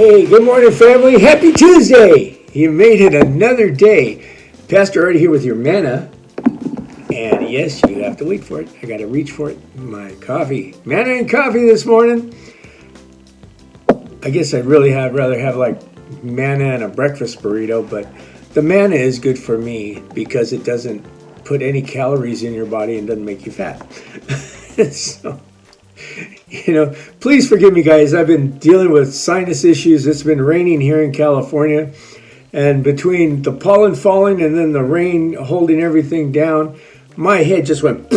Hey, good morning, family. Happy Tuesday. You made it another day. Pastor already here with your manna. And yes, you have to wait for it. I got to reach for it. My coffee. Manna and coffee this morning. I guess I'd really rather have like manna and a breakfast burrito, but the manna is good for me because it doesn't put any calories in your body and doesn't make you fat. So, please forgive me, guys. I've been dealing with sinus issues. It's been raining here in California. And between the pollen falling and then the rain holding everything down, my head just went.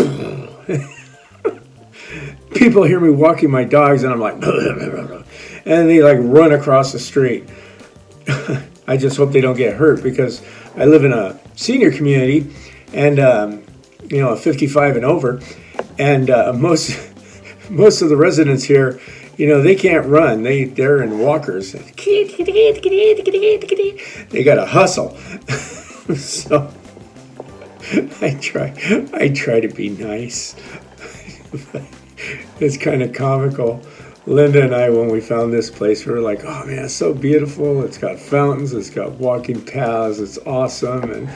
People hear me walking my dogs and I'm like, and they like run across the street. I just hope they don't get hurt because I live in a senior community and, 55 and over. And most of the residents here, they can't run. They're in walkers. They got to hustle. So I try to be nice. It's kind of comical. Linda and I, when we found this place, we were like, oh man, it's so beautiful. It's got fountains, it's got walking paths, it's awesome. And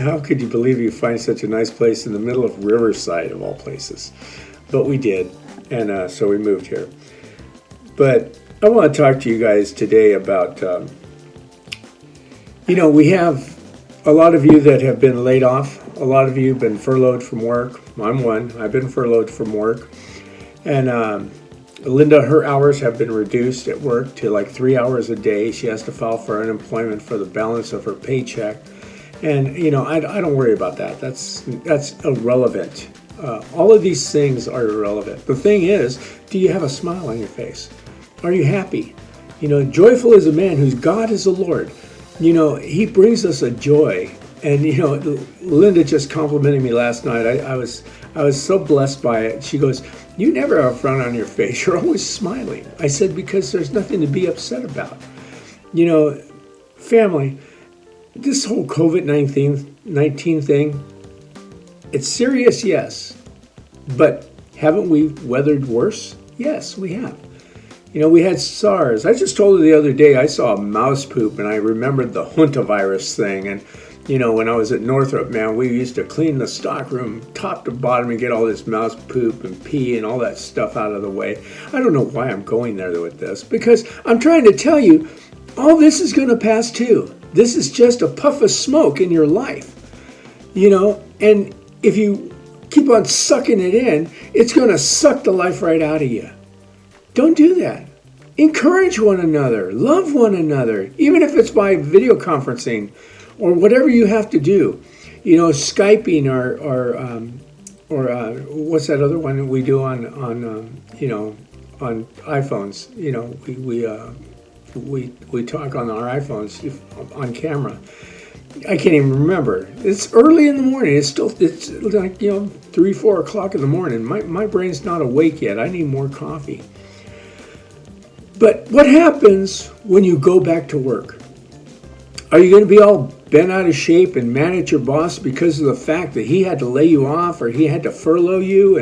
how could you believe you find such a nice place in the middle of Riverside of all places? But we did, and so we moved here. But I want to talk to you guys today about, we have a lot of you that have been laid off. A lot of you have been furloughed from work. I'm one. I've been furloughed from work. And Linda, her hours have been reduced at work to like 3 hours a day. She has to file for unemployment for the balance of her paycheck. And, I don't worry about that. That's irrelevant. All of these things are irrelevant. The thing is, do you have a smile on your face? Are you happy? Joyful is a man whose God is the Lord. He brings us a joy. And, Linda just complimented me last night. I was so blessed by it. She goes, you never have a frown on your face. You're always smiling. I said, because there's nothing to be upset about. Family, this whole COVID-19 thing, it's serious, yes. But haven't we weathered worse? Yes, we have. We had SARS. I just told her the other day I saw a mouse poop and I remembered the hantavirus thing. And, when I was at Northrop, man, we used to clean the stockroom top to bottom and get all this mouse poop and pee and all that stuff out of the way. I don't know why I'm going there with this, because I'm trying to tell you, all this is going to pass too. This is just a puff of smoke in your life, and if you keep on sucking it in, it's going to suck the life right out of you. Don't do that. Encourage one another. Love one another, even if it's by video conferencing or whatever you have to do. Skyping or what's that other one that we do on iPhones? We talk on our iPhones on camera. I can't even remember. It's early in the morning. It's like 3-4 o'clock in the morning. My brain's not awake yet. I need more coffee. But what happens when you go back to work? Are you going to be all bent out of shape and mad at your boss because of the fact that he had to lay you off or he had to furlough you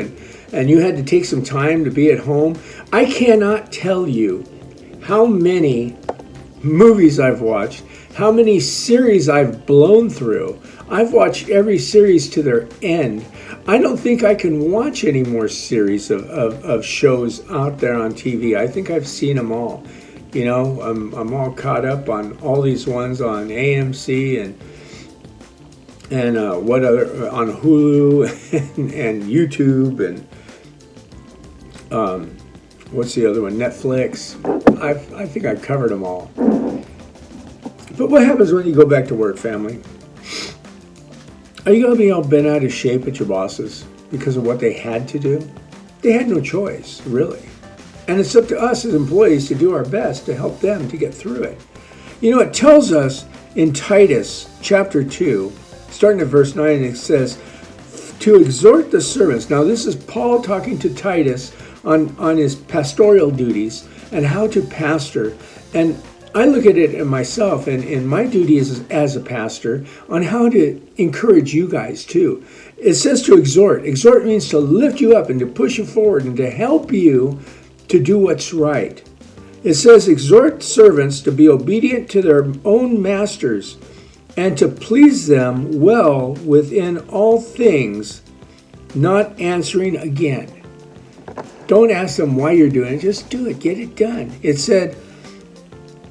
and you had to take some time to be at home? I cannot tell you how many movies I've watched, how many series I've blown through. I've watched every series to their end. I don't think I can watch any more series of shows out there on TV. I think I've seen them all. I'm all caught up on all these ones on AMC and what other on Hulu and YouTube and what's the other one? Netflix. I think I covered them all. But what happens when you go back to work, family? Are you going to be all bent out of shape at your bosses because of what they had to do? They had no choice, really. And it's up to us as employees to do our best to help them to get through it. It tells us in Titus chapter 2, starting at verse 9, it says, to exhort the servants. Now this is Paul talking to Titus on his pastoral duties and how to pastor. And I look at it in myself and my duty is as a pastor on how to encourage you guys too. It says to exhort. Exhort means to lift you up and to push you forward and to help you to do what's right. It says, exhort servants to be obedient to their own masters and to please them well within all things, not answering again. Don't ask them why you're doing it. Just do it. Get it done. It said,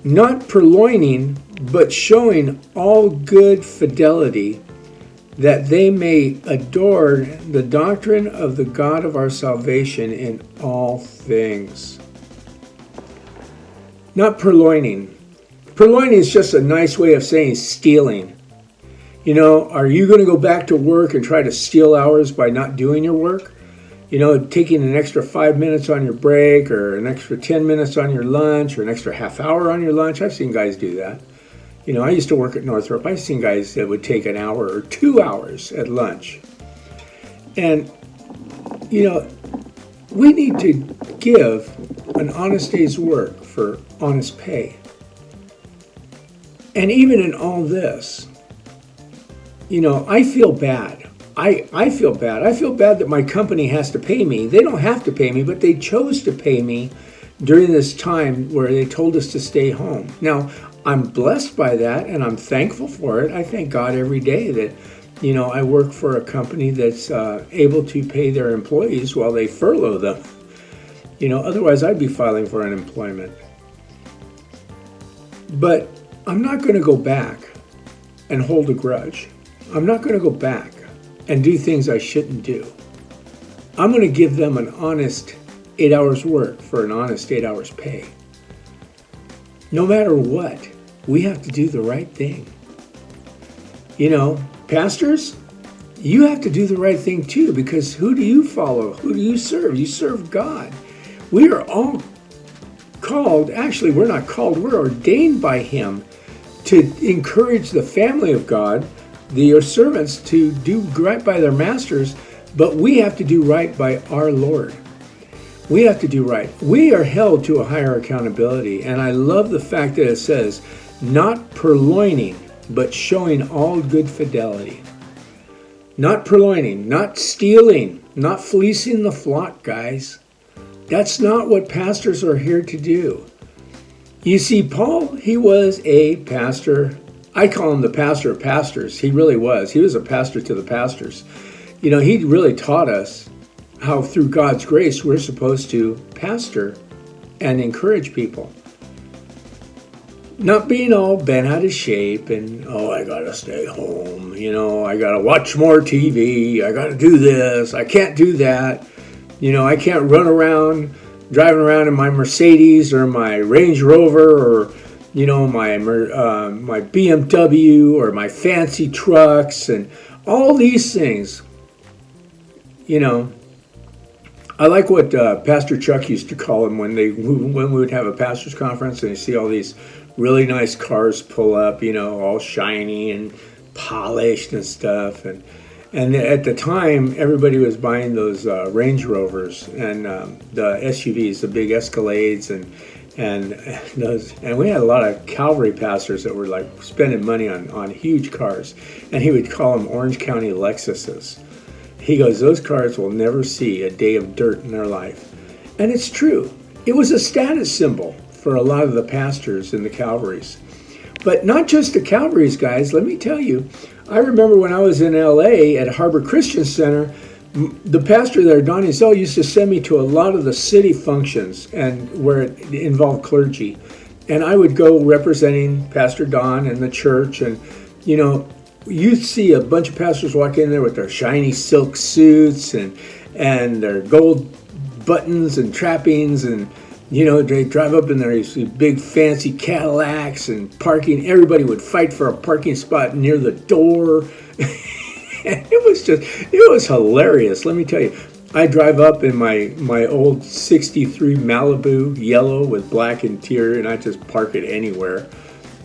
not purloining, but showing all good fidelity, that they may adore the doctrine of the God of our salvation in all things. Not purloining. Purloining is just a nice way of saying stealing. You know, are you going to go back to work and try to steal hours by not doing your work? You know, taking an extra 5 minutes on your break, or an extra 10 minutes on your lunch, or an extra half hour on your lunch. I've seen guys do that. You know, I used to work at Northrop. I've seen guys that would take an hour or 2 hours at lunch. And, you know, we need to give an honest day's work for honest pay. And even in all this, you know, I feel bad. I feel bad. I feel bad that my company has to pay me. They don't have to pay me, but they chose to pay me during this time where they told us to stay home. Now, I'm blessed by that, and I'm thankful for it. I thank God every day that, you know, I work for a company that's able to pay their employees while they furlough them. You know, otherwise I'd be filing for unemployment. But I'm not going to go back and hold a grudge. I'm not going to go back and do things I shouldn't do. I'm going to give them an honest 8 hours work for an honest 8 hours pay. No matter what, we have to do the right thing. You know, pastors, you have to do the right thing too, because who do you follow? Who do you serve? You serve God. We are all called, actually we're not called, we're ordained by Him to encourage the family of God, your servants, to do right by their masters, but we have to do right by our Lord. We have to do right. We are held to a higher accountability, and I love the fact that it says, not purloining, but showing all good fidelity. Not purloining, not stealing, not fleecing the flock, guys. That's not what pastors are here to do. You see, Paul, he was a pastor. I call him the pastor of pastors. He really was. He was a pastor to the pastors. You know, he really taught us how through God's grace we're supposed to pastor and encourage people. Not being all bent out of shape and, oh, I gotta stay home, you know, I gotta watch more TV, I gotta do this, I can't do that, you know, I can't run around driving around in my Mercedes or my Range Rover or, you know, my BMW or my fancy trucks and all these things. You know, I like what Pastor Chuck used to call them when we would have a pastor's conference and you see all these really nice cars pull up, you know, all shiny and polished and stuff. And at the time, everybody was buying those Range Rovers and the SUVs, the big Escalades, and we had a lot of Calvary pastors that were like spending money on huge cars, and he would call them Orange County Lexuses. He goes, those cars will never see a day of dirt in their life. And it's true. It was a status symbol for a lot of the pastors in the Calvaries. But not just the Calvaries, guys. Let me tell you, I remember when I was in LA at Harbor Christian Center, the pastor there, Don Izell, used to send me to a lot of the city functions and where it involved clergy. And I would go representing Pastor Don and the church. And, you know, you'd see a bunch of pastors walk in there with their shiny silk suits and their gold buttons and trappings, and you know, they drive up in these big fancy Cadillacs and parking. Everybody would fight for a parking spot near the door. It was hilarious. Let me tell you, I drive up in my old 63 Malibu yellow with black interior, and I just park it anywhere.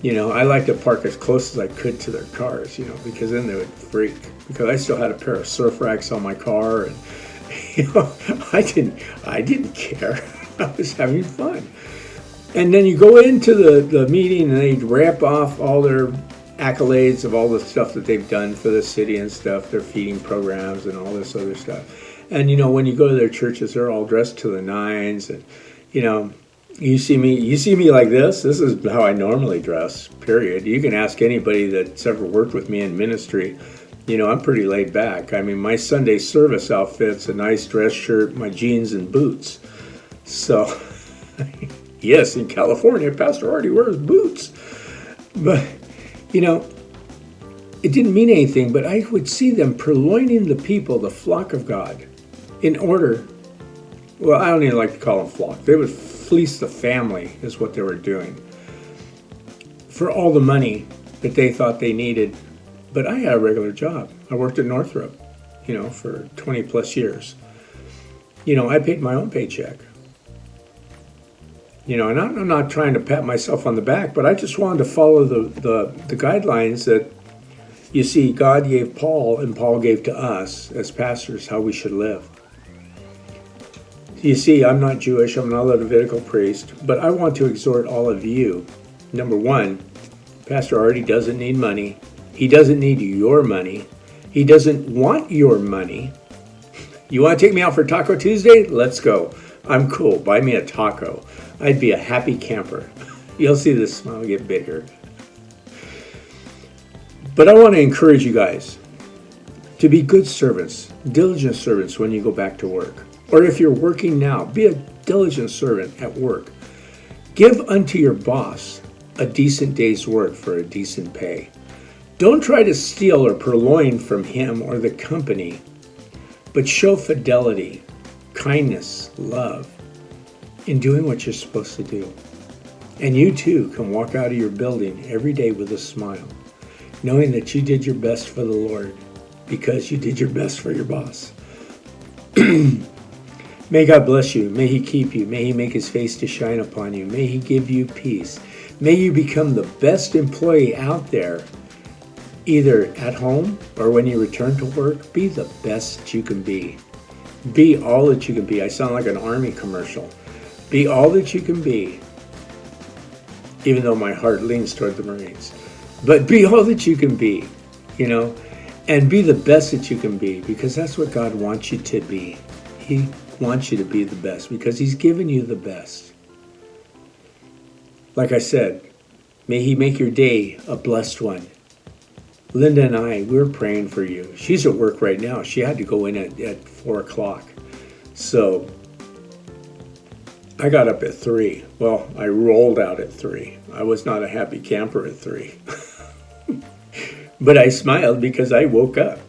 You know, I like to park as close as I could to their cars, you know, because then they would freak. Because I still had a pair of surf racks on my car, and you know, I didn't care. I was having fun. And then you go into the meeting and they ramp off all their accolades of all the stuff that they've done for the city and stuff, their feeding programs and all this other stuff. And, you know, when you go to their churches, they're all dressed to the nines. And, you know, You see me like this. This is how I normally dress, period. You can ask anybody that's ever worked with me in ministry. I'm pretty laid back. I mean, my Sunday service outfit's a nice dress shirt, my jeans and boots. So, yes, in California, Pastor Artie wears boots. But, it didn't mean anything, but I would see them purloining the people, the flock of God, in order, well, I don't even like to call them flock. They would fleece the family is what they were doing for all the money that they thought they needed. But I had a regular job. I worked at Northrop, for 20 plus years. I paid my own paycheck. And I'm not trying to pat myself on the back, but I just wanted to follow the guidelines that, you see, God gave Paul and Paul gave to us as pastors how we should live. You see, I'm not Jewish, I'm not a Levitical priest, but I want to exhort all of you. Number one, Pastor Artie doesn't need money. He doesn't need your money. He doesn't want your money. You want to take me out for Taco Tuesday? Let's go. I'm cool. Buy me a taco. I'd be a happy camper. You'll see this smile get bigger. But I want to encourage you guys to be good servants, diligent servants when you go back to work. Or if you're working now, be a diligent servant at work. Give unto your boss a decent day's work for a decent pay. Don't try to steal or purloin from him or the company, but show fidelity, kindness, love in doing what you're supposed to do. And you too can walk out of your building every day with a smile, knowing that you did your best for the Lord because you did your best for your boss. May God bless you. May He keep you. May He make His face to shine upon you. May He give you peace. May you become the best employee out there, either at home or when you return to work. Be the best you can be. Be all that you can be. I sound like an Army commercial. Be all that you can be, even though my heart leans toward the Marines. But be all that you can be, and be the best that you can be, because that's what God wants you to be. He wants you to be the best because He's given you the best. Like I said, may He make your day a blessed one. Linda and I, we're praying for you. She's at work right now. She had to go in at 4 o'clock. So I got up at 3. Well, I rolled out at 3. I was not a happy camper at 3. But I smiled because I woke up.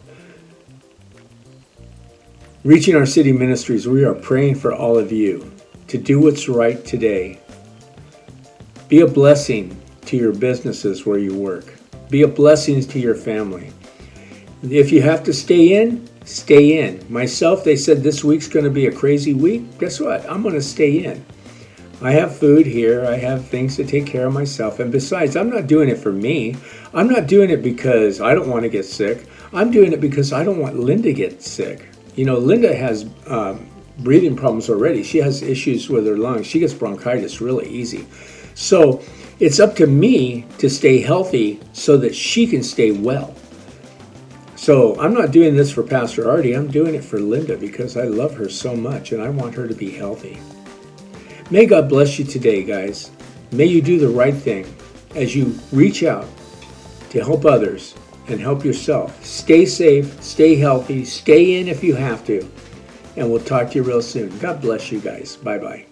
Reaching Our City Ministries, we are praying for all of you to do what's right today. Be a blessing to your businesses where you work. Be a blessing to your family. If you have to stay in, stay in. Myself, they said this week's going to be a crazy week. Guess what? I'm going to stay in. I have food here. I have things to take care of myself. And besides, I'm not doing it for me. I'm not doing it because I don't want to get sick. I'm doing it because I don't want Linda to get sick. Linda has breathing problems already. She has issues with her lungs. She gets bronchitis really easy. So it's up to me to stay healthy so that she can stay well. So I'm not doing this for Pastor Artie. I'm doing it for Linda because I love her so much and I want her to be healthy. May God bless you today, guys. May you do the right thing as you reach out to help others and help yourself. Stay safe, stay healthy, stay in if you have to. And we'll talk to you real soon. God bless you guys. Bye-bye.